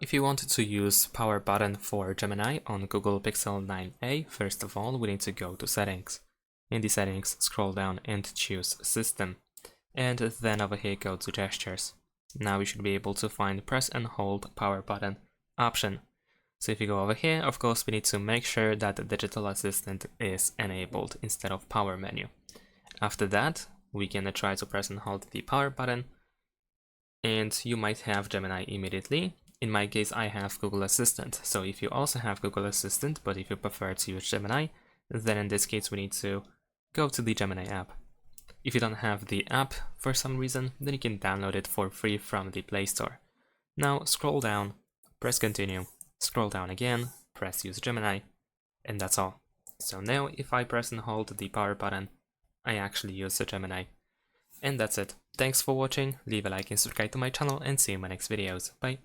If you wanted to use power button for Gemini on Google Pixel 9a, first of all, we need to go to settings. In the settings, scroll down and choose system. And then over here go to gestures. Now we should be able to find press and hold power button option. So if you go over here, of course, we need to make sure that the digital assistant is enabled instead of power menu. After that, we can try to press and hold the power button, and you might have Gemini immediately. In my case, I have Google Assistant. So if you also have Google Assistant, but if you prefer to use Gemini, then in this case we need to go to the Gemini app. If you don't have the app for some reason, then you can download it for free from the Play Store. Now scroll down, press continue, scroll down again, press use Gemini, and that's all. So now if I press and hold the power button, I actually use the Gemini. And that's it. Thanks for watching, leave a like and subscribe to my channel, and see you in my next videos. Bye!